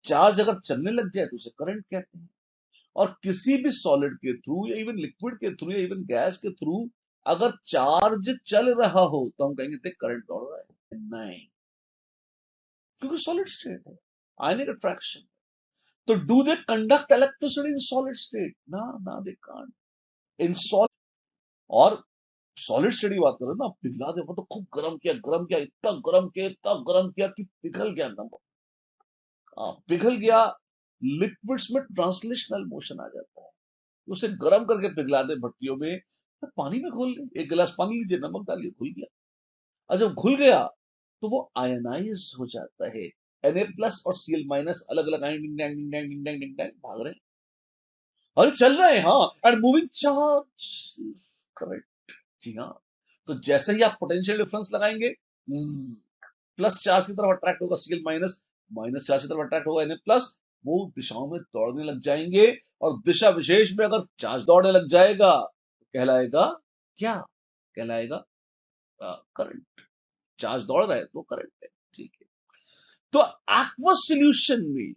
Charge अगर चलने लग जाए तो उसे करंट कहते हैं। और किसी भी सॉलिड के थ्रू या इवन लिक्विड के थ्रू या इवन गैस के थ्रू अगर चार्ज चल रहा हो तो हम कहेंगे देख करंट दौड़ रहा है। नहीं, क्योंकि सॉलिड स्टेट है, आयनिक अट्रैक्शन। तो do they conduct electricity in solid state? ना ना, दे कांट इन सॉलिड। और सॉलिड स्टेट की बात करो ना, पिघला दे, तो खूब गर्म किया, गर्म किया, इतना गर्म किया, इतना गर्म किया कि पिघल गया नमक। पिघल गया। लिक्विड्स में ट्रांसलेशनल मोशन आ जाता है। उसे गर्म करके पिघला दे भट्टियों में, तो पानी में घोल ले, एक गिलास पानी लीजिए, नमक डालिए, घुल गया। और जब घुल गया तो वो आयनाइज हो जाता है। Na+ और Cl- अलग अलग आयन डिंग डैंग डिंग डैंग डिंग डैंग डिंग डैंग भाग रहे हैं। अरे चल रहे हैं, हाँ, एंड मूविंग चार्ज। करेक्ट, जी हाँ। तो जैसे ही आप पोटेंशियल डिफरेंस लगाएंगे, प्लस चार्ज की तरफ अट्रैक्ट होगा Cl-, माइनस चार्ज की तरफ अट्रैक्ट होगा Na+, वो दिशाओं में दौड़ने लग जाएंगे। और दिशा विशेष में अगर चार्ज दौड़ने लग जाएगा तो कहलाएगा क्या? कहलाएगा करंट। चार्ज दौड़ रहा है तो करंट है, ठीक है। तो एक्वस सोल्यूशन में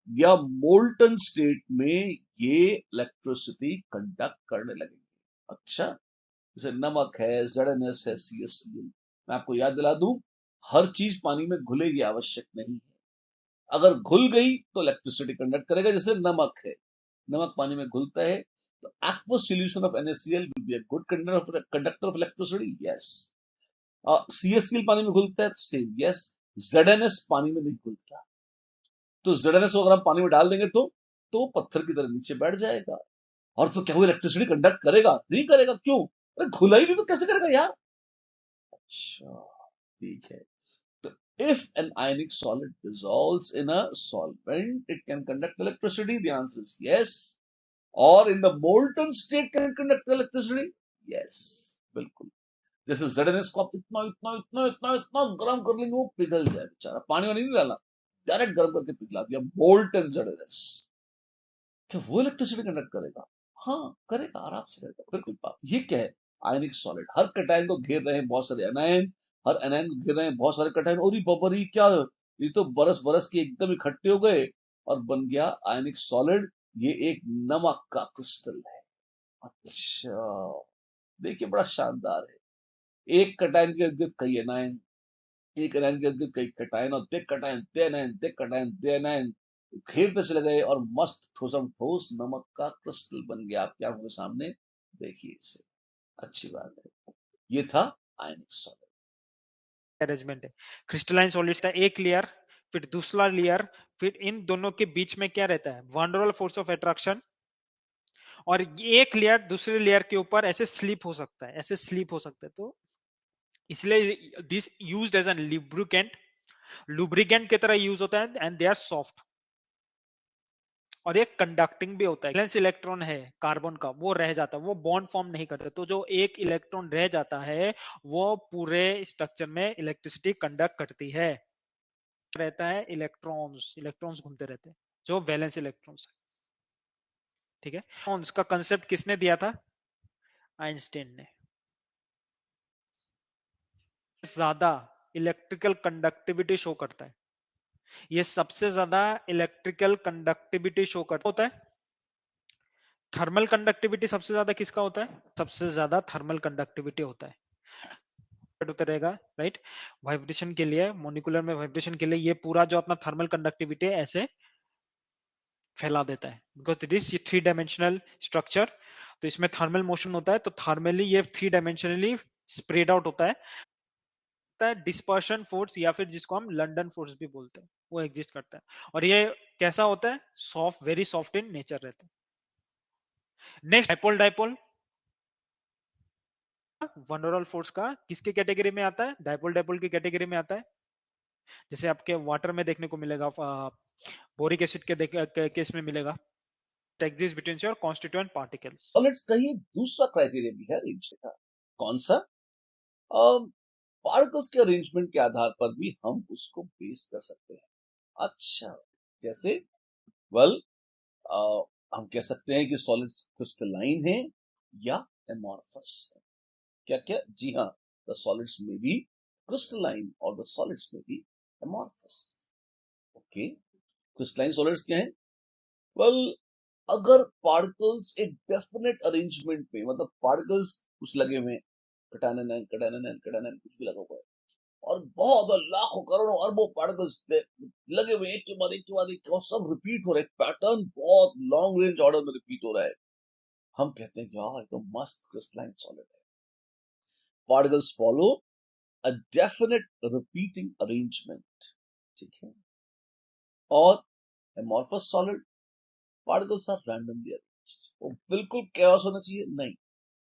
या मोल्टन स्टेट में ये इलेक्ट्रिसिटी कंडक्ट करने लगेंगे। अच्छा, जैसे नमक है, ZnS है, CaCl। मैं आपको याद दिला दूं, हर चीज पानी में घुलेगी आवश्यक नहीं है। अगर घुल गई तो इलेक्ट्रिसिटी कंडक्ट करेगा। जैसे नमक है, नमक पानी में घुलता है, तो aqueous solution of NaCl will be a good conductor of electricity, yes. CaCl पानी में घुलता है, सेम, यस। ZnS पानी में नहीं घुलता, तो ZnS को अगर हम पानी में डाल देंगे तो पत्थर की तरह नीचे बैठ जाएगा। और तो क्या वो इलेक्ट्रिसिटी कंडक्ट करेगा? नहीं करेगा। क्यों? अरे घुला ही नहीं तो कैसे करेगा यार। अच्छा, ठीक है। तो if an ionic solid dissolves in a solvent, it can conduct electricity. The answer is yes. Or in the molten state can it conduct electricity? Yes, बिल्कुल। जैसे ZnS को आप इतना इतना इतना इतना इतना गर्म कर लेंगे, वो पिघल जाए बेचारा, पानी वानी नहीं डालना, डायरेक्ट गर्म करके पिघला दिया, मोल्टन ZnS। क्या वो इलेक्ट्रिसिटी कंडक्ट करेगा? हाँ, करेगा, आराम से करेगा, बिल्कुल। बात ये क्या है? आयनिक सॉलिड हर कटायन को घेर रहे हैं बहुत सारे एनायन, हर एनायन को घेर रहे हैं बहुत सारे कटायन। और बबरी क्या, ये तो बरस बरस के एकदम इकट्ठे हो गए और बन गया आयनिक सॉलिड। ये एक नमक का क्रिस्टल है। अच्छा, देखिए बड़ा शानदार है। एक कटायन के इर्द गिर्द कई एनायन, एक एनायन के इर्द गिर्द कई कटायन, और देख कटायन दे एनायन, देख कटायन दे एनायन, घेरते चले गए और मस्त ठोसम ठोस नमक का क्रिस्टल बन गया आपकी आंखों के सामने। देखिए इसे, अच्छी बात है। ये था आयनिक सॉलिड अरेंजमेंट है। क्रिस्टलाइन सॉलिड्स का एक लेयर, फिर दूसरा लेयर, फिर इन दोनों के बीच में क्या रहता है? Wonderful force of attraction. और एक लेयर दूसरे लेयर के ऊपर ऐसे स्लिप हो सकता है, ऐसे स्लिप हो सकता है। तो इसलिए this used as an lubricant, lubricant की तरह यूज होता है, एंड दे आर सॉफ्ट। और ये कंडक्टिंग भी होता है। वैलेंस इलेक्ट्रॉन है कार्बन का, वो रह जाता है, वो बॉन्ड फॉर्म नहीं करता। तो जो एक इलेक्ट्रॉन रह जाता है वो पूरे स्ट्रक्चर में इलेक्ट्रिसिटी कंडक्ट करती है। रहता है इलेक्ट्रॉन्स, इलेक्ट्रॉन्स घूमते रहते हैं, जो वैलेंस इलेक्ट्रॉन्स है। ठीक है, उसका कंसेप्ट किसने दिया था? आइंस्टाइन ने। ज्यादा इलेक्ट्रिकल कंडक्टिविटी शो करता है, ये सबसे ज्यादा इलेक्ट्रिकल कंडक्टिविटी शो करता होता है। थर्मल कंडक्टिविटी सबसे ज्यादा किसका होता है? सबसे ज्यादा थर्मल कंडक्टिविटी होता है, होता रहेगा, राइट। वाइब्रेशन के लिए, मोलिकुलर में वाइब्रेशन के लिए ये पूरा जो अपना थर्मल कंडक्टिविटी है ऐसे फैला देता है, because it is 3 dimensional structure. तो इसमें थर्मल मोशन होता है, तो थर्मली ये 3 डायमेंशनली स्प्रेड आउट होता है। डिस्पर्शन फोर्स, या फिर जिसको हम लंडन फोर्स भी बोलते हैं, वो एग्जिस्ट करता है। और ये कैसा होता है? Soft, very soft in nature रहता है। Next, dipole. डाइपोल वनडरल फोर्स का किसके कैटेगरी में आता है? डाइपोल, डाइपोल की कैटेगरी में आता है। जैसे आपके वाटर में देखने को मिलेगा, बोरिक एसिड के केस में मिलेगा, exist between your constituent particles. Solids का ही दूसरा क्राइटेरिया भी है अरेंज का। कौन सा? पार्टिकल्स के अरेंजमेंट के आधार पर भी हम उसको बेस कर सकते हैं। अच्छा, जैसे वेल, हम कह सकते हैं कि सॉलिड्स क्रिस्टलाइन है या एमॉर्फस है। क्या क्या? जी हाँ, द सॉलिड्स में भी क्रिस्टलाइन और द सॉलिड्स में भी एमॉर्फस। ओके, क्रिस्टलाइन सॉलिड्स क्या है? वेल, अगर पार्टिकल्स एक डेफिनेट अरेंजमेंट में, मतलब पार्टिकल्स कुछ लगे हुए हैं, कटायन कटायन कटायन कुछ भी लगा हुआ है, और बहुत लाखों करोड़ों अरबों पार्टिकल्स लगे हुए हैं, एक के बाद एक के बाद एक, और सब रिपीट हो रहे हैं, पैटर्न बहुत लॉन्ग रेंज ऑर्डर में रिपीट हो रहा है, हम कहते हैं कि यार तो मस्त क्रिस्टलाइन सॉलिड है। Particles follow a definite repeating arrangement, ठीक है। और amorphous solid, particles are randomly arranged. वो बिल्कुल कैओस होना चाहिए नहीं,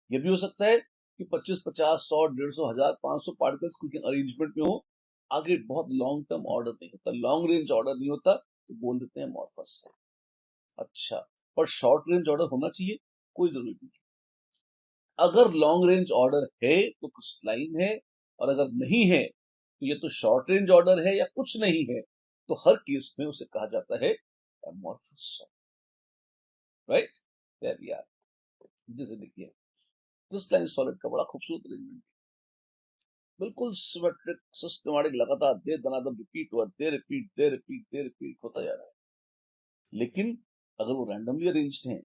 ये भी हो सकता है कि 25 50 100 150 1000 500 पार्टिकल्स कुछ अरेंजमेंट में हो, आगे बहुत लॉन्ग टर्म ऑर्डर नहीं होता, लॉन्ग रेंज ऑर्डर नहीं होता, तो बोल देते हैं एमॉर्फस है। अच्छा, पर शॉर्ट रेंज ऑर्डर होना चाहिए? कोई जरूरी नहीं। अगर लॉन्ग रेंज ऑर्डर है तो क्रिस्टलाइन है, और अगर नहीं है तो ये तो शॉर्ट रेंज ऑर्डर है या कुछ नहीं है, तो हर केस में उसे कहा जाता है amorphous, right? There we are. जैसे देखिए क्रिस्टलाइन सॉलिड का बड़ा खूबसूरत अरेंजमेंट, बिल्कुल सिमेट्रिक सिस्टमैटिक, लगातार दे दनादन रिपीट हुआ, दे रिपीट होता जा रहा है। लेकिन अगर वो रैंडमली अरेंज्ड हैं,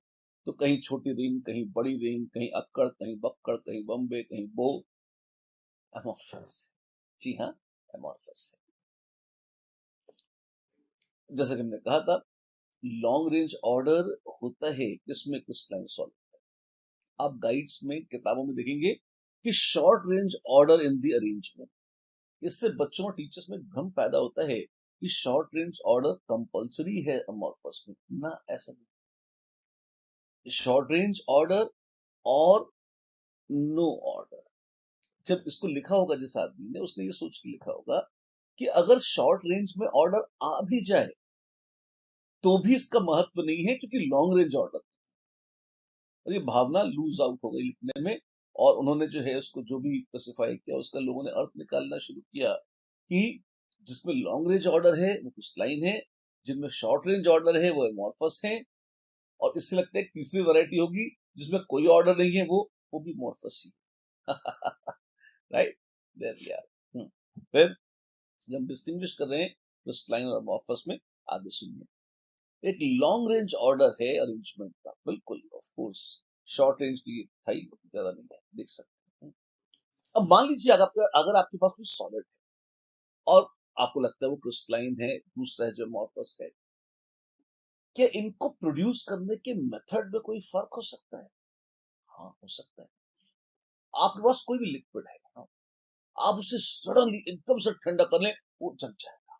तो कहीं छोटी रिंग, कहीं बड़ी रिंग, कहीं अक्कड़, कहीं बक्कड़, कहीं बम्बे, कहीं बो, एमॉर्फस। जी हाँ, एमॉर्फस है। जैसे कि हमने कहा था, लॉन्ग रेंज ऑर्डर होता है किसमें? Crystalline solid. आप गाइड्स में, किताबों में देखेंगे कि short range order in the arrangement. इससे बच्चों और टीचर्स में भ्रम पैदा होता है कि शॉर्ट रेंज ऑर्डर कंपलसरी है अमॉर्फस में। ना, ऐसा नहीं। शॉर्ट रेंज ऑर्डर और नो ऑर्डर, जब इसको लिखा होगा जिस आदमी ने, उसने ये सोच के लिखा होगा कि अगर शॉर्ट रेंज में ऑर्डर आ भी जाए तो भी इसका महत्व नहीं है, क्योंकि लॉन्ग रेंज ऑर्डर। और ये भावना लूज आउट हो गई लिखने में, और उन्होंने जो है उसको जो भी स्पेसिफाई किया, उसका लोगों ने अर्थ निकालना शुरू किया कि जिसमें लॉन्ग रेंज ऑर्डर है वो क्रिस्टलाइन है, जिनमें शॉर्ट रेंज ऑर्डर है वो एमॉर्फस है, और इससे लगता है एक तीसरी वैरायटी होगी जिसमें कोई ऑर्डर नहीं है, वो भी मॉर्फस ही। Right, there we are. फिर जब हम डिस्टिंग्विश कर रहे हैं क्रिस्टलाइन और एमॉर्फस में, आगे सुनिए। एक लॉन्ग रेंज ऑर्डर है अरेंजमेंट का, बिल्कुल ऑफ कोर्स। शॉर्ट रेंज की था ही ज्यादा नहीं है, देख सकते हैं। अब मान लीजिए अगर आपके पास कोई सॉलिड है और आपको लगता है वो क्रिस्टलाइन है, दूसरा है जो एमॉर्फस है, क्या इनको प्रोड्यूस करने के मेथड में कोई फर्क हो सकता है? हाँ, हो सकता है। आपके पास कोई भी लिक्विड है, हाँ, आप उसे सडनली एकदम से ठंडा कर लें, वो जम जाएगा,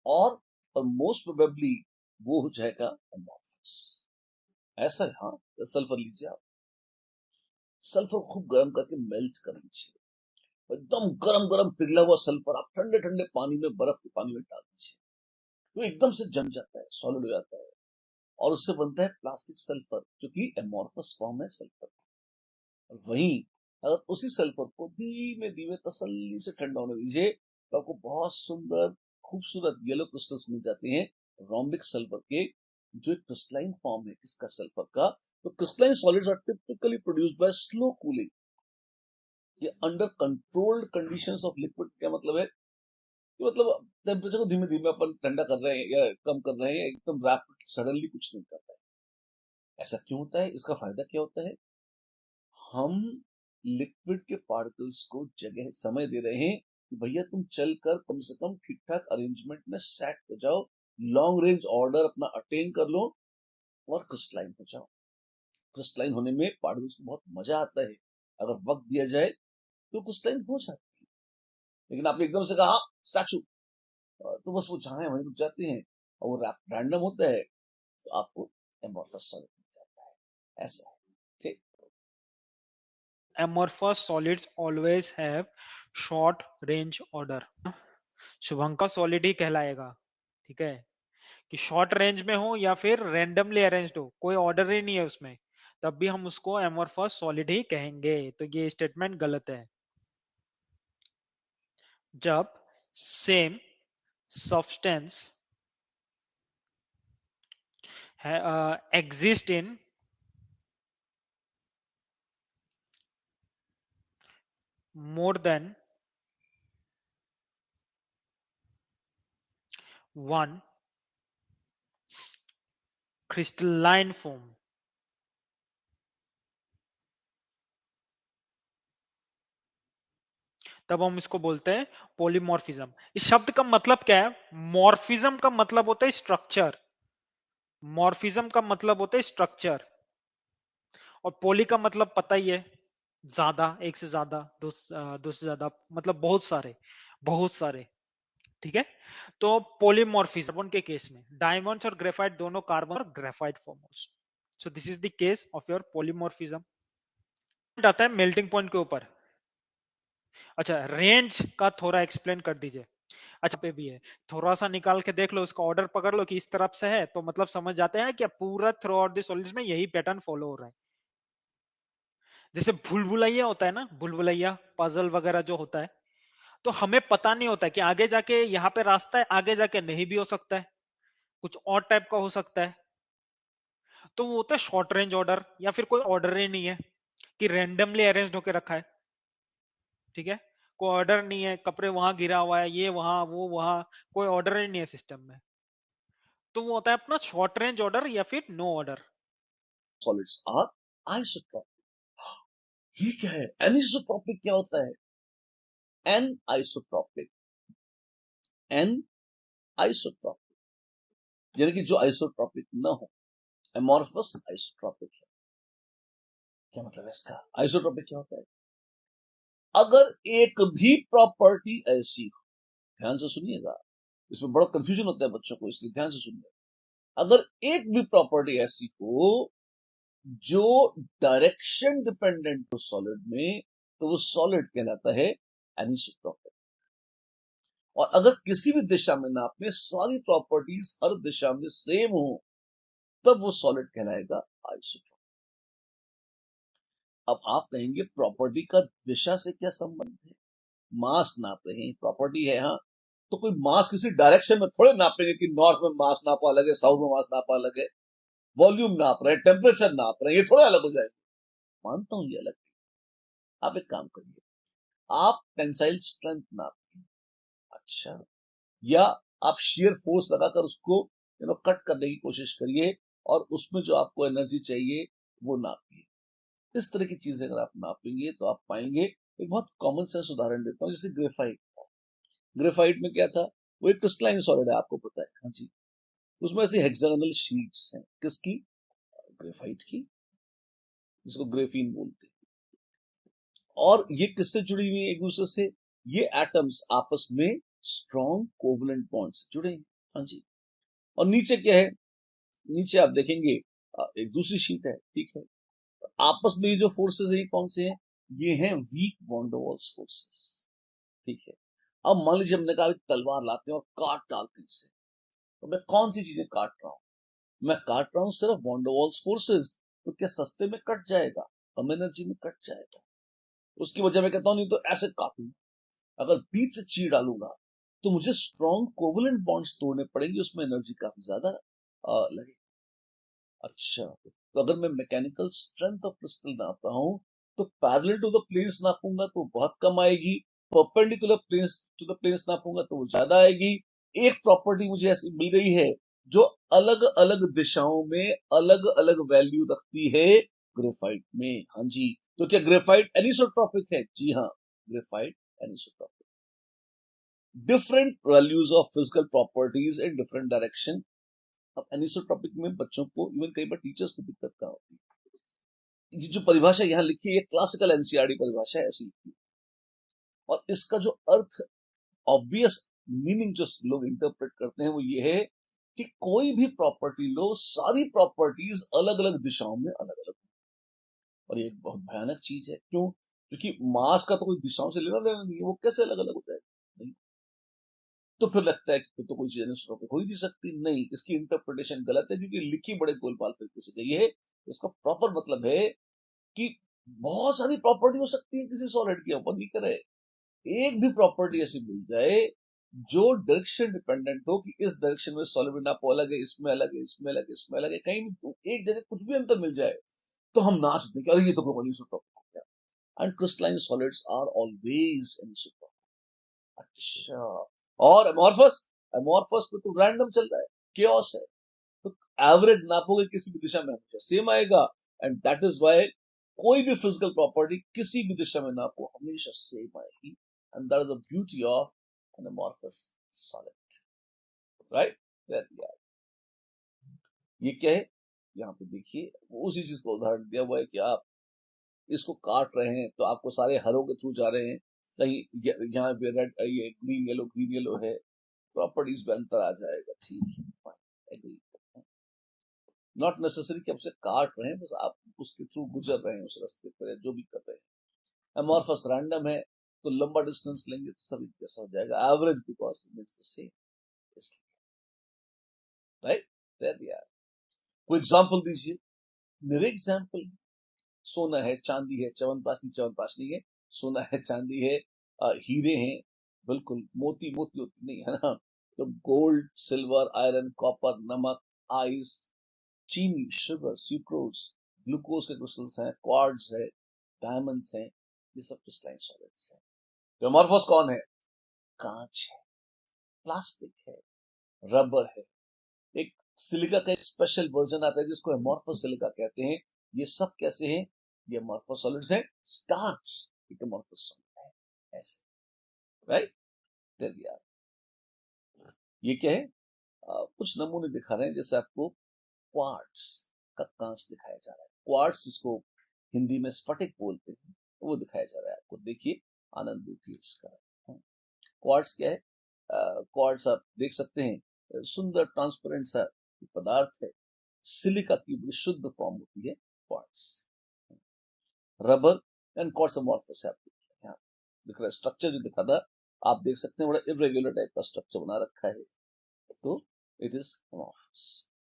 और मोस्ट प्रोबेबली वो हो जाएगा अमॉर्फस। ऐसा है, हाँ। सल्फर लीजिए आप, सल्फर खूब गर्म करके मेल्ट कर लीजिए, एकदम गरम गरम पिघला हुआ सल्फर आप ठंडे ठंडे पानी में, बर्फ के पानी में डाल दीजिए, तो एकदम से जम जाता है, सॉलिड हो जाता है, और उससे बनता है प्लास्टिक सल्फर, जो कि एमॉर्फस फॉर्म है सल्फर। और वहीं अगर उसी सल्फर को धीमे धीमे तसल्ली से ठंडा होने दीजिए, तो आपको बहुत सुंदर खूबसूरत येलो क्रिस्टल्स मिल जाते हैं, रोम्बिक सल्फर के, जो एक क्रिस्टलाइन फॉर्म है इसका, सल्फर का। तो crystalline solids are typically produced by slow cooling. ये under controlled conditions of liquid, क्या मतलब है? कि मतलब टेम्परेचर को धीमे धीमे अपन ठंडा कर रहे हैं या कम कर रहे हैं, एकदम रैपिड सडनली कुछ नहीं करता है। ऐसा क्यों होता है? इसका फायदा क्या होता है? हम लिक्विड के पार्टिकल्स को जगह, समय दे रहे हैं कि भैया तुम चलकर कम से कम ठीक ठाक अरेंजमेंट में सेट हो जाओ, लॉन्ग रेंज ऑर्डर अपना अटेन कर लो, और क्रिस्टलाइन हो जाओ। क्रिस्टलाइन होने में पार्टिकल्स को बहुत मजा आता है, अगर वक्त दिया जाए तो क्रिस्टलाइन हो जाती है। लेकिन आपने एकदम से कहा स्टैचू, तो बस वो जहां है वहीं रुक जाते हैं, और वो रैंडम होता है, तो आपको एमॉर्फस सॉलिड मिल जाता है। ऐसा है, ठीक। amorphous solids always have short range order. शुभंकर सॉलिड ही कहलाएगा, ठीक है, कि शॉर्ट रेंज में हो या फिर रैंडमली अरेंज्ड हो, कोई ऑर्डर ही नहीं है उसमें, तब भी हम उसको एमोर्फस सॉलिड ही कहेंगे। तो ये स्टेटमेंट गलत है। जब same substance exist in more than one crystalline form. तब हम इसको बोलते हैं पॉलीमॉर्फिज्म। इस शब्द का मतलब क्या है? मॉर्फिज्म का मतलब होता है स्ट्रक्चर, मॉर्फिज्म का मतलब होता है स्ट्रक्चर, और पॉली का मतलब पता ही है, ज्यादा, एक से ज्यादा, दो से ज्यादा, मतलब बहुत सारे, बहुत सारे। ठीक है, तो पॉलीमॉर्फिज्म कार्बन के केस में डायमंड्स और ग्रेफाइट दोनों कार्बन और ग्रेफाइट फॉर्म हो। So this is the case of your polymorphism. आता है मेल्टिंग पॉइंट के ऊपर। अच्छा, रेंज का थोड़ा एक्सप्लेन कर दीजिए। अच्छा, पे भी है, थोड़ा सा निकाल के देख लो, उसका ऑर्डर पकड़ लो कि इस तरफ से है, तो मतलब समझ जाते हैं कि पूरा थ्रू आउट द सॉलिड्स में यही पैटर्न फॉलो हो रहा है। जैसे भूल भुलैया होता है ना, भूल भुलैया पजल वगैरह जो होता है, तो हमें पता नहीं होता है कि आगे जाके यहाँ पे रास्ता है, आगे जाके नहीं भी हो सकता है, कुछ और टाइप का हो सकता है। तो वो होता है शॉर्ट रेंज ऑर्डर, या फिर कोई ऑर्डर ही नहीं है कि रैंडमली अरेंज होकर रखा है। ठीक है, कोई ऑर्डर नहीं है, कपड़े वहां गिरा हुआ है, ये वहां वो वहां, कोई ऑर्डर ही नहीं है सिस्टम में। तो वो होता है अपना शॉर्ट रेंज ऑर्डर या फिर no order. Solids are isotropic. ये क्या है? एनिसोट्रॉपिक क्या होता है? एन आइसोट्रॉपिक, एन आइसोट्रॉपिक यानी कि जो आइसोट्रॉपिक न हो। एमॉर्फस आइसोट्रॉपिक है। क्या मतलब है इसका? आइसोट्रॉपिक क्या होता है? अगर एक भी प्रॉपर्टी ऐसी हो, ध्यान से सुनिएगा, इसमें बड़ा कंफ्यूजन होता है बच्चों को, इसलिए ध्यान से सुनिए। अगर एक भी प्रॉपर्टी ऐसी हो जो डायरेक्शन डिपेंडेंट हो सॉलिड में, तो वो सॉलिड कहलाता है एनिसोट्रॉपिक। और अगर किसी भी दिशा में नापे, सारी प्रॉपर्टीज हर दिशा में सेम हो, तब वो सॉलिड कहलाएगा आइसोट्रॉपिक। अब आप कहेंगे प्रॉपर्टी का दिशा से क्या संबंध है? मास नाप रहे हैं, प्रॉपर्टी है, हाँ, तो कोई मास किसी डायरेक्शन में थोड़े नापेंगे कि नॉर्थ में मास नापा अलग है, साउथ में मास नापा अलग है। वॉल्यूम नाप रहे हैं, टेम्परेचर नाप रहे हैं, ये थोड़ा अलग हो जाएगा। मानता हूं ये अलग है। आप एक काम करिए, आप टेंसाइल स्ट्रेंथ नापिए, अच्छा, या आप शियर फोर्स लगाकर उसको कट करने की कोशिश करिए, और उसमें जो आपको एनर्जी चाहिए वो नापिए। इस तरह की चीजें अगर आप नापेंगे तो आप पाएंगे। एक बहुत कॉमन सेंस उदाहरण देता हूँ, जैसे ग्रेफाइट। ग्रेफाइट में क्या था? वो एक क्रिस्टलाइन सॉलिड है, आपको पता है, हाँ जी। उसमें ऐसी हेक्सागोनल शीट्स हैं, किसकी? ग्रेफाइट की, जिसको ग्रेफीन बोलते हैं। और ये किससे जुड़ी हुई है एक दूसरे से? ये एटम्स आपस में स्ट्रॉन्ग कोवलेंट बॉन्ड से जुड़े हैं, हाँ जी। और नीचे क्या है? नीचे आप देखेंगे एक दूसरी शीट है, ठीक है। आपस में ये जो फोर्सेस है, ये कौन से हैं? ये हैं वीक वॉन्डरवॉल्स फोर्सेस, ठीक है। अब मान लीजिए हमने कहा तलवार लाते हैं और काट डालते हैं इसे, तो मैं कौन सी चीजें काट रहा हूं? मैं काट रहा हूं सिर्फ वॉन्डरवॉल्स फोर्सेस। तो क्या सस्ते में कट जाएगा? कम एनर्जी में कट जाएगा। उसकी वजह मैं कहता हूं नहीं तो ऐसे काटूंगा। अगर बीच से चीर डालूंगा तो मुझे स्ट्रॉन्ग कोवलेंट बॉन्ड्स तोड़ने पड़ेंगे, उसमें एनर्जी काफी ज्यादा लगेगी। अच्छा, तो अगर मैं मैकेनिकल स्ट्रेंथ ऑफ क्रिस्टल नाप रहा हूं, तो पैरेलल टू द प्लेन्स नापूंगा तो बहुत कम आएगी, perpendicular planes to the planes नापूंगा तो वो ज्यादा आएगी। एक प्रॉपर्टी मुझे ऐसी मिल गई है जो अलग अलग दिशाओं में अलग अलग वैल्यू रखती है ग्रेफाइट में, हाँ जी। तो क्या ग्रेफाइट एनिसोट्रॉपिक है? जी हाँ, graphite anisotropic. Different values of physical properties in different direction. अब एनिसोट्रॉपिक में बच्चों को, इवन कई बार टीचर्स को दिक्कत क्या होती है? ये जो परिभाषा यहाँ लिखी है, ये क्लासिकल एनसीईआरटी परिभाषा है, ऐसी लिखी है। और इसका जो अर्थ, ऑब्वियस मीनिंग जो लोग इंटरप्रेट करते हैं वो ये है कि कोई भी प्रॉपर्टी लो, सारी प्रॉपर्टीज अलग अलग दिशाओं में अलग अलग। और ये एक बहुत भयानक चीज है, क्यों? क्योंकि मास का तो कोई दिशाओं से लेना देना नहीं है, वो कैसे अलग अलग हो जाएगा? नहीं। तो फिर लगता है कि तो कोई चीज एनिसोट्रॉपिक हो ही नहीं सकती। नहीं, इसकी इंटरप्रिटेशन गलत है, क्योंकि लिखी बड़े गोलमाल तरीके से गई है। इसका प्रॉपर मतलब है कि बहुत सारी प्रॉपर्टी हो सकती है किसी सॉलिड की, अपन नहीं करे। एक भी प्रॉपर्टी ऐसी मिल जाए जो डायरेक्शन डिपेंडेंट हो, कि इस डायरेक्शन में सॉलिड आपको अलग है, इसमें अलग है, इसमें अलग है, इसमें अलग है, कहीं भी तो एक जगह कुछ भी अंतर मिल जाए, तो हम नाच देंगे, अरे ये तो एनिसोट्रॉपिक हो गया। And crystalline solids are always anisotropic. अच्छा, और एमॉर्फस, एमॉर्फस पे तो रैंडम चल रहा है, केओस है। तो एवरेज नापोगे किसी भी दिशा में हमेशा सेम आएगा, एंड दैट इज वाई कोई भी फिजिकल प्रॉपर्टी किसी भी दिशा में नापो हमेशा सेम आएगी, and that is the beauty of an amorphous solid, right. ये क्या है, यहाँ पे देखिए उसी चीज का उदाहरण दिया हुआ है कि आप इसको काट रहे हैं तो आपको सारे हरों के थ्रू जा रहे हैं, कहीं यहाँ पे रेड, ये ग्रीन येलो है, प्रॉपर्टीज में अंतर आ जाएगा, ठीक है, एग्री। नॉट नेसेसरी कि आप उसे काट रहे हैं, बस आप उसके थ्रू गुजर रहे हैं उस रास्ते पर, जो भी कर रहे हैं। अमॉर्फस रैंडम है तो लंबा डिस्टेंस लेंगे तो सभी कैसा हो जाएगा, average because it's the same, right. कोई एग्जांपल दीजिए, मेरे एग्जांपल, सोना है, चांदी है, च्यवनप्राश नहीं है, सोना है, चांदी है, हीरे हैं, बिल्कुल, मोती मोती होती नहीं है ना, तो गोल्ड, सिल्वर, आयरन, कॉपर, नमक, आइस, चीनी, शुगर, सुक्रोज, ग्लूकोज के क्रिस्टल्स हैं, क्वार्ट्ज है, डायमंड्स हैं, ये सब क्रिस्टलाइन सॉलिड्स हैं। तो अमॉर्फस कौन है, कांच है, प्लास्टिक है, रबर है, एक सिलिका का एक स्पेशल वर्जन आता है जिसको अमॉर्फस सिलिका कहते हैं। ये सब कैसे हैं, ये अमॉर्फस सॉलिड्स हैं। स्टार्च एक अमॉर्फस सॉलिड है, ऐसे, राइट। There we are. ये क्या है, कुछ नमूने दिखा रहे हैं, जैसे आपको क्वार्ट्स का कांच दिखाया जा रहा है, क्वार्ट्स जिसको हिंदी में स्फटिक बोलते हैं, वो दिखाया जा रहा है आपको, देखिए आनंद लूटिए इसका। क्वार्ट्स क्या है, क्वार्ट्स आप देख सकते हैं, सुंदर ट्रांसपेरेंट सा पदार्थ है, सिलिका की बड़ी शुद्ध फॉर्म होती है quartz. Rubber and quartz amorphous है, आप यहाँ दिख रहा है स्ट्रक्चर जो दिखा था, आप देख सकते हैं बड़ा इरेगुलर टाइप का स्ट्रक्चर बना रखा है, तो इट इज अमॉर्फस।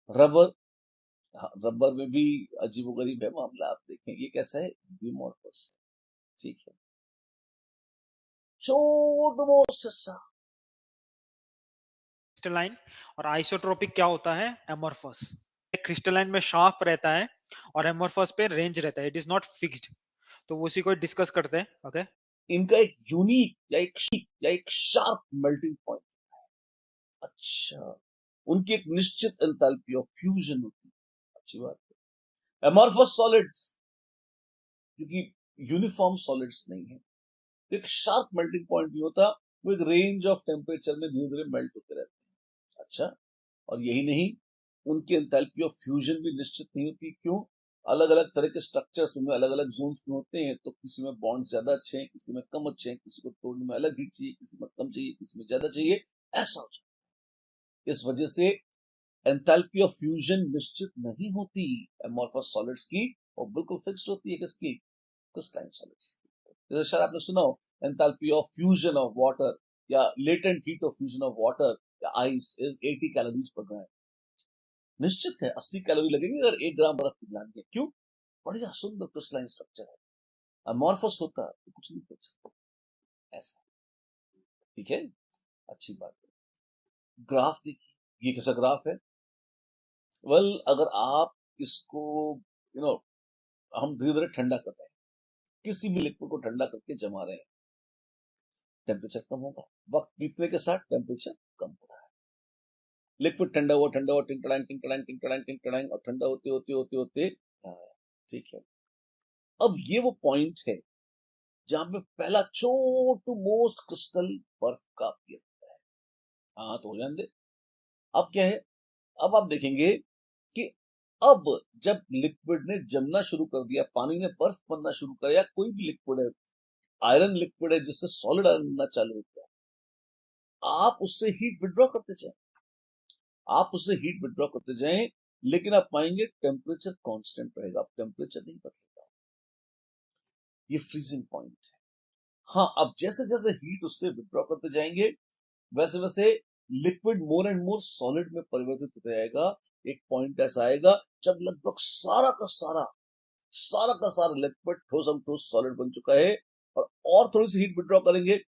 रबर, हाँ, रबर में भी अजीबोगरीब है मामला, आप देखें ये कैसा है, डिमॉर्फस, ठीक है, छोट मोस्ट हिस्सा। क्रिस्टलाइन और आइसोट्रोपिक क्या होता है, एमोर्फस। क्रिस्टलाइन में शार्प रहता है और एमोर्फस पे रेंज रहता है, इट इज नॉट फिक्स्ड। तो उसी को डिस्कस करते हैं, ओके। इनका एक यूनिक या एक शार्प मेल्टिंग पॉइंट, अच्छा, उनकी एक निश्चित एंथैल्पी ऑफ फ्यूजन होती है, अच्छी बात है। अमॉर्फस सॉलिड्स क्योंकि यूनिफॉर्म सॉलिड्स नहीं है, तो एक शार्प मेल्टिंग पॉइंट नहीं होता, वो एक रेंज ऑफ टेम्परेचर में धीरे धीरे मेल्ट होते रहते हैं, अच्छा। और यही नहीं, उनकी एंथैल्पी ऑफ फ्यूजन भी निश्चित नहीं होती, क्यों, अलग अलग तरह के स्ट्रक्चर्स उनमें अलग अलग जोन्स में होते हैं, तो किसी में बॉन्ड ज्यादा अच्छे हैं, किसी में कम अच्छे हैं, किसी को तोड़ने में अलग हीट चाहिए, किसी में कम चाहिए, किसी में ज्यादा चाहिए, ऐसा हो जाता है। इस वजह से एंथैल्पी ऑफ फ्यूजन निश्चित नहीं होती अमॉर्फस सॉलिड्स की, और बिल्कुल फिक्स्ड होती है किसकी, क्रिस्टलाइन सॉलिड्स की। जैसे शायद आपने सुना हो, enthalpy of fusion of water या latent heat of fusion of water या ice is 80 calories per gram, निश्चित है 80 कैलोरी लगेंगे अगर 1 ग्राम बर्फ पिघलाएंगे, क्यों, बढ़िया सुंदर क्रिस्टलाइन स्ट्रक्चर है। अमॉर्फस होता तो कुछ नहीं कर सकता, ऐसा, ठीक है, अच्छी बात है। ग्राफ देखिए, ये कैसा ग्राफ है, वेल अगर आप इसको हम धीरे धीरे ठंडा कर रहे हैं, किसी भी लिक्विड को ठंडा करके जमा रहे हैं, टेम्परेचर कम होगा, वक्त बीतने के साथ टेम्परेचर कम हो रहा है, लिक्विड ठंडा हुआ टिंकड़ांग टिंकड़ांग टिंकड़ांग टिंकड़ांग, और ठंडा होते होते होते होते ठीक है। अब ये वो पॉइंट है जहां पे पहला छोटू मोस्ट क्रिस्टल बर्फ का अपीयर होता है, हाँ तो हो जाने दे। अब क्या है, अब आप देखेंगे कि अब जब लिक्विड ने जमना शुरू कर दिया, पानी ने बर्फ बनना शुरू कर, या कोई भी लिक्विड है, आयरन लिक्विड है जिससे सॉलिड आयरन बनना चालू होता है, आप उससे हीट विड्रॉ करते जाएं, आप उससे हीट विड्रॉ करते जाएं, लेकिन आप पाएंगे टेम्परेचर कांस्टेंट रहेगा, टेम्परेचर नहीं बदलेगा, ये फ्रीजिंग पॉइंट है। हाँ, अब जैसे जैसे हीट उससे विड्रॉ करते जाएंगे, वैसे वैसे liquid more and more solid में परिवर्तित होता जाएगा। एक पॉइंट ऐसा आएगा जब लगभग सारा का सारा लिक्विड ठोस ठोस सॉलिड बन चुका है, और थोड़ी सी हीट विड्रॉ करेंगे,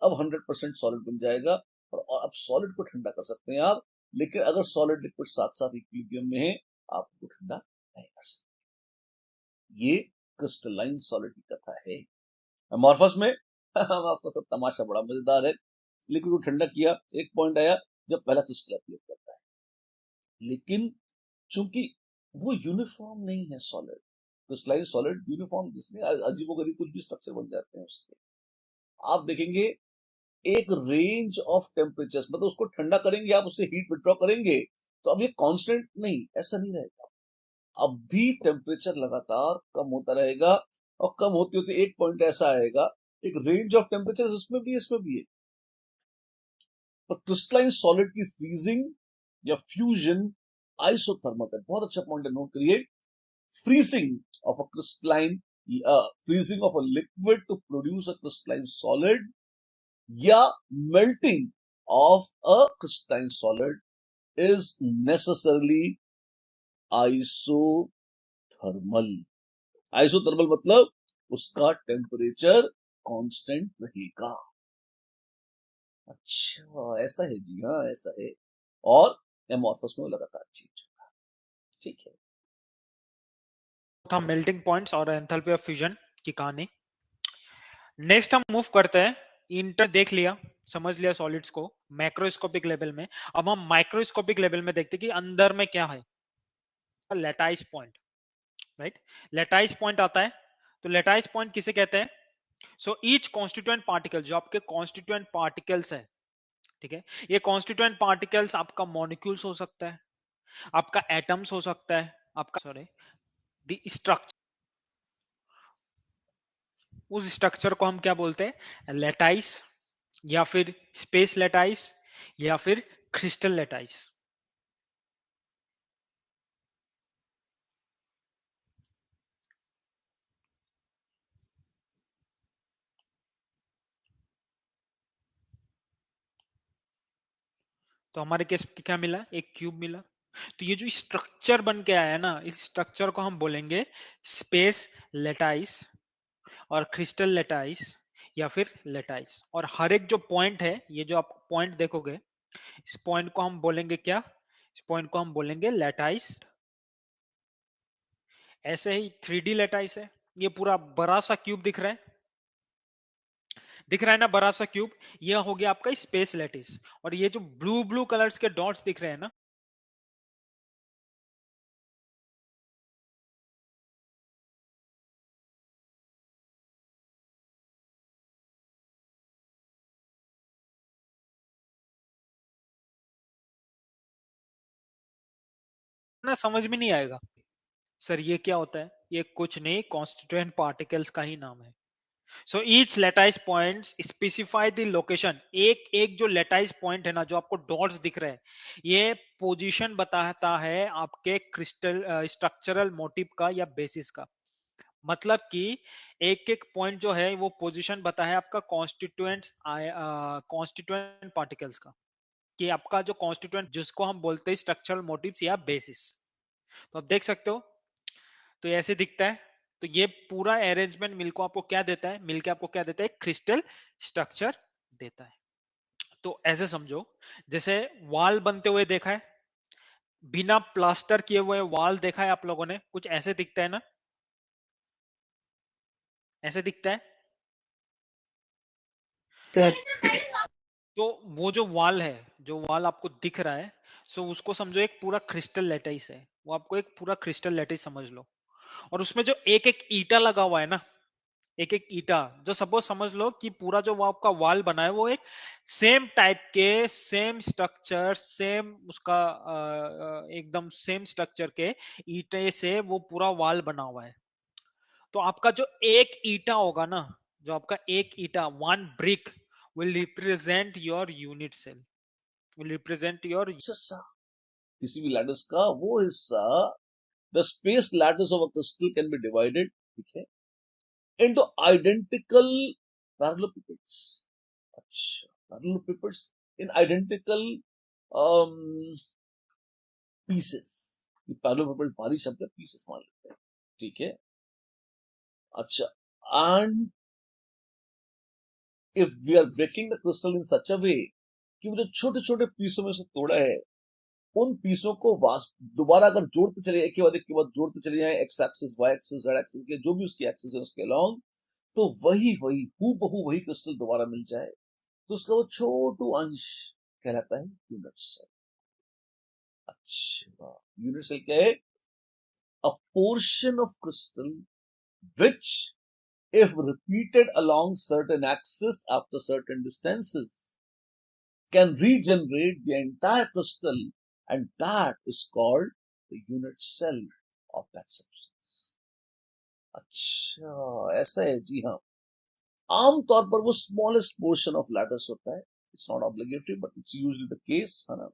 अब 100% सॉलिड बन जाएगा, और अब सॉलिड को ठंडा कर सकते हैं आप, लेकिन अगर सॉलिड लिक्विड साथ साथ इक्विलिब्रियम में है, आप उसको ठंडा नहीं कर सकते। ये क्रिस्टलाइन सॉलिड की कथा है। अमॉर्फस में अमॉर्फस का तमाशा बड़ा मजेदार है, लिक्विड को ठंडा किया, एक पॉइंट आया जब पहला क्रिस्टल अपीयर करता है, लेकिन चूंकि वो यूनिफॉर्म नहीं है सॉलिड, क्रिस्टलाइन सॉलिड यूनिफॉर्म इसलिए अजीबोगरीब कुछ भी स्ट्रक्चर बन जाते हैं उसके। आप देखेंगे एक रेंज ऑफ टेम्परेचर, मतलब उसको ठंडा करेंगे आप, उससे हीट विड्रॉ करेंगे, तो अब ये कांस्टेंट नहीं, ऐसा नहीं रहेगा। अब भी टेम्परेचर लगातार कम होता रहेगा, और कम होते होते एक पॉइंट ऐसा आएगा, एक रेंज ऑफ टेम्परेचर इसमें भी है, इसमें भी है। पर क्रिस्टलाइन सॉलिड की फ्रीजिंग या फ्यूजन आइसोथर्मल है। बहुत अच्छा पॉइंट है, नोट करिए। Freezing of a crystalline, freezing of a liquid to produce a crystalline solid, या melting of a crystalline solid is necessarily isothermal. Isothermal मतलब उसका टेम्परेचर कांस्टेंट रहेगा। अच्छा, ऐसा है जी, हाँ ऐसा है। और एमॉर्फस में वो लगातार चेंज होगा। ठीक है। था मेल्टिंग पॉइंट्स और एंथैल्पी ऑफ फ्यूजन की कहानी। नेक्स्ट हम मूव करते हैं, इंटर देख लिया, समझ लिया सॉलिड्स को मैक्रोस्कोपिक लेवल में। अब हम माइक्रोस्कोपिक लेवल में देखते हैं कि अंदर में क्या है। Lattice point, right, lattice point आता है। तो लेटाइस पॉइंट किसे कहते हैं? सो ईच कॉन्स्टिट्यूएंट पार्टिकल, जो आपके कॉन्स्टिट्यूएंट पार्टिकल्स है, ठीक है, ये कॉन्स्टिट्यूएंट पार्टिकल्स आपका मॉलिक्यूल्स हो सकता है, आपका एटम्स हो सकता है, आपका सॉरी द स्ट्रक्चर, उस स्ट्रक्चर को हम क्या बोलते हैं? लेटाइस, या फिर स्पेस लेटाइस, या फिर क्रिस्टल लेटाइस। तो हमारे केस में क्या मिला? एक क्यूब मिला। तो ये जो स्ट्रक्चर बन के आया है ना, इस स्ट्रक्चर को हम बोलेंगे स्पेस लेटाइस और क्रिस्टल लेटाइस या फिर लेटाइस। और हर एक जो पॉइंट है, ये जो आप पॉइंट देखोगे, इस पॉइंट को हम बोलेंगे क्या? इस पॉइंट को हम बोलेंगे लेटाइस। ऐसे ही 3D लेटाइस है। ये पूरा बड़ा सा क्यूब दिख रहा है, दिख रहा है ना, बड़ा सा क्यूब, ये हो गया आपका स्पेस लेटिस। और ये जो ब्लू ब्लू कलर्स के डॉट्स दिख रहे हैं ना, समझ में नहीं आएगा सर ये क्या होता है। ये कुछ नहीं, कॉन्स्टिट्यूएंट पार्टिकल्स का ही नाम है। So each lattice point specify the location. एक एक जो लेटाइस पॉइंट है ना, जो आपको डॉट्स दिख रहे हैं, ये पोजीशन बताता है आपके क्रिस्टल स्ट्रक्चरल मोटिव का या बेसिस का। मतलब कि एक एक पॉइंट जो है वो पोजीशन बता है आपका कॉन्स्टिट्यूएंट पार्टिकल्स का, कि आपका जो कॉन्स्टिट्यूएंट जिसको हम बोलते हैं स्ट्रक्चरल मोटिव्स या बेसिस। तो आप देख सकते हो, तो ये ऐसे दिखता है। तो ये पूरा अरेंजमेंट मिलकर आपको क्या देता है? मिलकर आपको क्या देता है? क्रिस्टल स्ट्रक्चर देता है। तो ऐसे समझो, जैसे वॉल बनते हुए देखा है, बिना प्लास्टर किए हुए वॉल देखा है आप लोगों ने, कुछ ऐसे दिखता है ना, ऐसे दिखता है। सर। तो वो जो वॉल है, जो वॉल आपको दिख रहा है, सो उसको समझो एक पूरा क्रिस्टल लेटिस है। वो आपको एक पूरा क्रिस्टल लेटिस समझ लो। और उसमें जो एक एक ईटा लगा हुआ है ना, एक एक ईटा, जो सपोज समझ लो कि पूरा जो वो आपका वॉल बना है, वो एक सेम टाइप के, सेम स्ट्रक्चर, सेम उसका एकदम सेम स्ट्रक्चर के ईटे से वो पूरा वॉल बना हुआ है। तो आपका जो एक ईटा होगा ना, जो आपका एक ईटा, one brick will represent your unit cell, will represent your. हिस्सा किसी भी लैडर्स का वो हिस्सा, the space lattice of a crystal can be divided, ठीक है, इनटू आइडेंटिकल पैरेललोपिपेड्स। अच्छा, पैरेललोपिपेड्स इन आइडेंटिकल पीसेस। पैरेललोपिपेड्स भारी शब्द है, पीसेस मान लेते हैं, ठीक है। अच्छा, and if we are breaking the crystal in such a way कि वो जो छोटे छोटे पीसों में से तोड़ा है, उन पीसों को दोबारा अगर जोड़ते चले, एक के बाद एक के बाद जोड़ते चले जाए, X axis, Y axis, Z axis के जो भी उसकी एक्सिस है उसके अलोंग, तो वही वही हूबहू वही क्रिस्टल दोबारा मिल जाए, तो उसका वो छोटू अंश कहलाता है यूनिट सेल। अच्छा, यूनिट सेल क्या है? अ portion of crystal which, if repeated along certain axes after certain distances, can regenerate the entire crystal, and that is called the unit cell of that substance. अच्छा, ऐसा है जी हाँ। आमतौर पर वो स्मॉलेस्ट पोर्शन ऑफ लैटिस होता है, it's not obligatory but it's usually the case, है ना,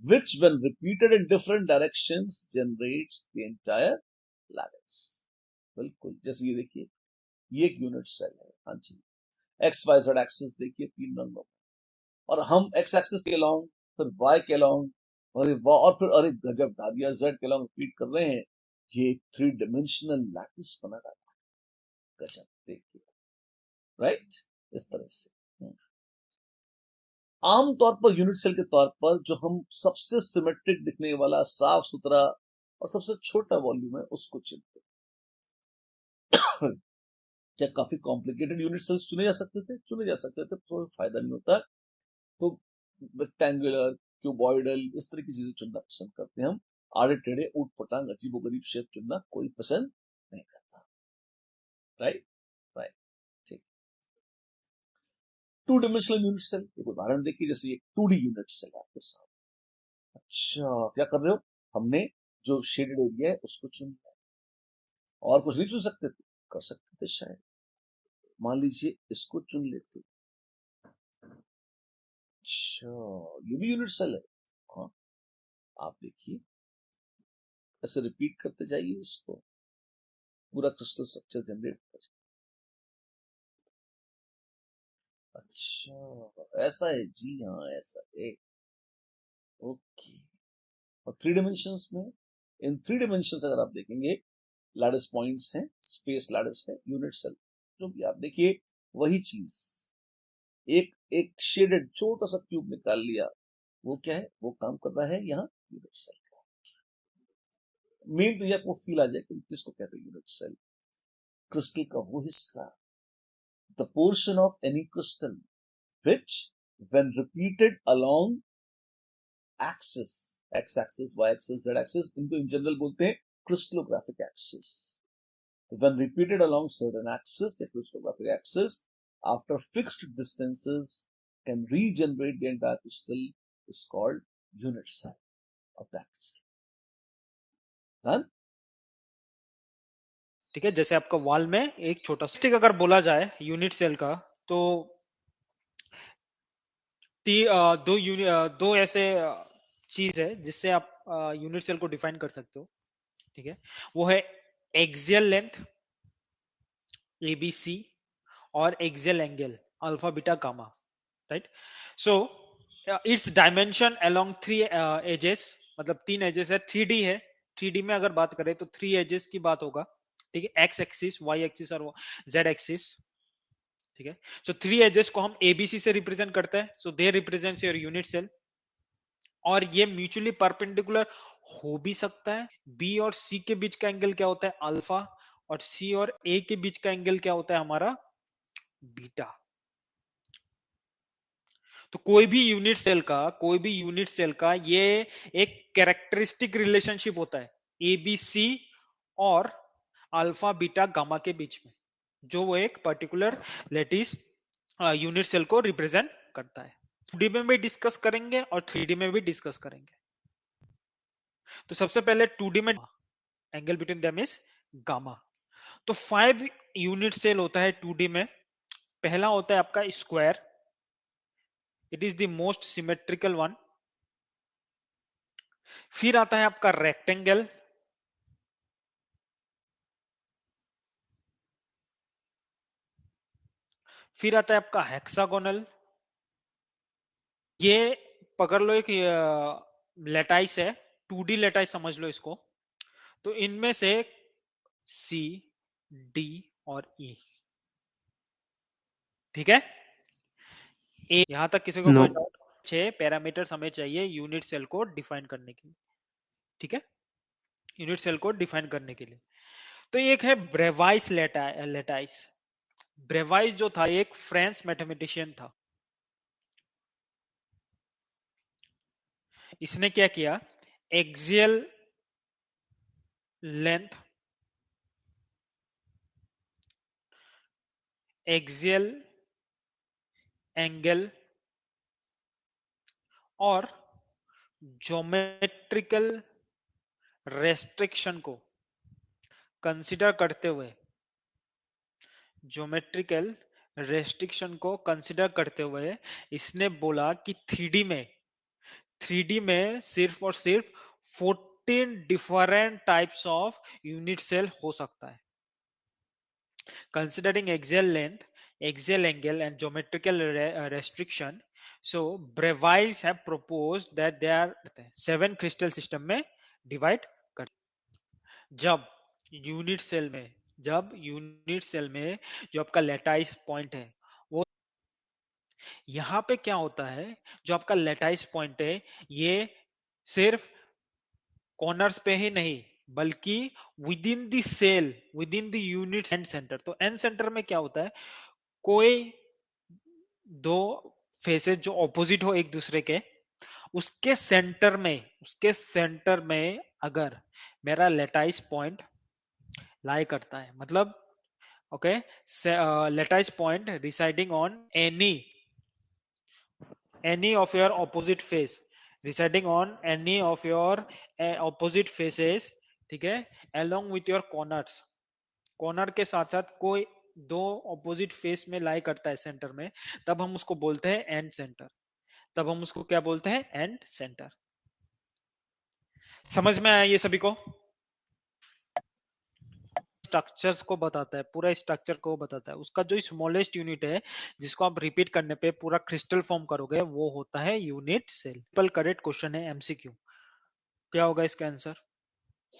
which when repeated in different directions generates the entire lattice. बिल्कुल, जैसे ये देखिए, ये एक यूनिट सेल है, हाँ जी। एक्स वाई जेड एक्सिस देखिए 3 रंगों में, और हम एक्स एक्सिस के अलोंग, फिर वाई के अलोंग, और फिर अरे गजब ढा दिया, जेड के अलोंग रिपीट कर रहे हैं, ये 3 डायमेंशनल लैटिस बना रहा है। गजब, देखिए, राइट, इस तरह से। आमतौर पर यूनिट सेल के तौर पर जो हम सबसे सिमेट्रिक दिखने वाला, साफ सुथरा और सबसे छोटा वॉल्यूम है, उसको चुनते हैं। क्या काफी कॉम्प्लिकेटेड यूनिट सेल्स चुने जा सकते थे? चुने जा सकते थे, तो फायदा नहीं होता। तो रेक्टेंगुलर, क्यूबॉइडल, इस तरह की चीजें चुनना पसंद करते हैं हम। आड़े टेढ़े ऊट पटांग अजीबोगरीब शेप चुनना कोई पसंद नहीं करता। राइट, राइट, ठीक। 2 डायमेंशनल यूनिट सेल, एक उदाहरण देखिए, जैसे ये 2D यूनिट सेल आपके साथ। अच्छा, क्या कर रहे हो? हमने जो शेडेड एरिया है उसको चुन लिया, और कुछ नहीं चुन सकते थे? कर सकते थे शायद। मान लीजिए इसको चुन लेते। अच्छा, ये भी यूनिट सेल है। हाँ, आप देखिए, ऐसे रिपीट करते जाइए इसको, पूरा क्रिस्टल स्ट्रक्चर जनरेट कर। अच्छा, ऐसा है जी हाँ, ऐसा है। ओके। और 3 डायमेंशंस में, इन 3 डायमेंशंस अगर आप देखेंगे, लैटिस पॉइंट्स हैं, स्पेस लैटिस है, यूनिट सेल, जो भी आप देखिए वही चीज। एक एक शेडेड छोटा सा क्यूब निकाल लिया, वो क्या है? वो काम कर रहा है यहाँ यूनिट सेल का। मेन तो ये आपको फील आ जाए कि किसको कहते हैं यूनिट सेल। क्रिस्टल का वो हिस्सा, the portion of any crystal which when repeated along axis, x axis, y axis, z axis, इनको in general बोलते हैं crystallographic axis. When repeated along certain axis, the crystallographic axis, after fixed distances, can regenerate the entire crystal, is called unit cell of that crystal. Done? ठीक है, जैसे आपका wall में एक छोटा स्टिक अगर बोला जाए यूनिट सेल का, तो दो ऐसे चीज है जिससे आप यूनिट सेल को डिफाइन कर सकते हो। ठीक है, वो है एक्सियल लेंथ एबीसी और axial angle alpha beta gamma, right. So it's dimension along 3 axes, मतलब 3 एजेस है, 3D है। 3D में अगर बात करें तो 3 एजेस की बात होगा। ठीक है, एक्स एक्सिस, वाई एक्सिस और जेड एक्सिस। ठीक है, सो 3 एजेस को हम एबीसी से रिप्रेजेंट करते हैं, सो दे रिप्रेजेंट्स योर यूनिट सेल। और ये म्यूचुअली परपेंडिकुलर हो भी सकता है। बी और सी के बीच का एंगल क्या होता है? अल्फा। और सी और ए के बीच का एंगल क्या होता है? हमारा बीटा। तो कोई भी यूनिट सेल का ये एक कैरेक्टरिस्टिक रिलेशनशिप होता है एबीसी और अल्फा बीटा गामा के बीच में, जो वो एक पर्टिकुलर लेटिस यूनिट सेल को रिप्रेजेंट करता है। 2D में भी डिस्कस करेंगे और 3D में भी डिस्कस करेंगे। तो सबसे पहले 2D में angle between them is gamma. तो 5 यूनिट सेल होता है 2D में। पहला होता है आपका square, it is the most symmetrical one. फिर आता है आपका रेक्टेंगल, फिर आता है आपका हेक्सागोनल। ये पकड़ लो, एक लेटाइस है, 2D लेटाइस समझ लो इसको। तो इनमें से सी, डी और ई। ठीक है, ए यहां तक किसी को नो कोई डाउट? 6 पैरामीटर्स हमें चाहिए यूनिट सेल को डिफाइन करने के लिए। ठीक है, यूनिट सेल को डिफाइन करने के लिए। तो एक है ब्रेवाइस लेटाइस। ब्रेवाइस जो था एक फ्रेंच मैथमेटिशियन था। इसने क्या किया, एक्सियल लेंथ, एक्सियल एंगल और ज्योमेट्रिकल रेस्ट्रिक्शन को कंसीडर करते हुए, ज्योमेट्रिकल रेस्ट्रिक्शन को कंसीडर करते हुए इसने बोला कि 3D में सिर्फ और सिर्फ 14 different types of unit cell हो सकता है. Considering axial length, axial angle, and geometrical restriction, so Bravais have proposed that they are 7 crystal system में divide कर. जब यूनिट सेल में जो आपका लेटाइस पॉइंट है, वो यहां पे क्या होता है, जो आपका लेटाइस पॉइंट है ये सिर्फ कॉर्नर्स पे ही नहीं बल्कि with in the unit and centre. तो एंड सेंटर में क्या होता है, कोई दो फेसेस जो ऑपोजिट हो एक दूसरे के, उसके सेंटर में अगर मेरा लेटाइस पॉइंट लाई करता है, मतलब okay, lattice point residing on any of your opposite face, residing on any of your opposite faces, ठीक है, along with your कॉर्नर के साथ साथ कोई दो ऑपोजिट फेस में लाई करता है सेंटर में, तब हम उसको बोलते हैं एंड सेंटर. तब हम उसको क्या बोलते हैं, एंड सेंटर. समझ में आया ये सभी को? स्ट्रक्चर्स को बताता है, पूरा स्ट्रक्चर को बताता है. उसका जो स्मॉलेस्ट यूनिट है जिसको आप रिपीट करने पे पूरा क्रिस्टल फॉर्म करोगे वो होता है यूनिट सेल. करेक्ट क्वेश्चन है एमसीक्यू. क्या होगा इसका आंसर?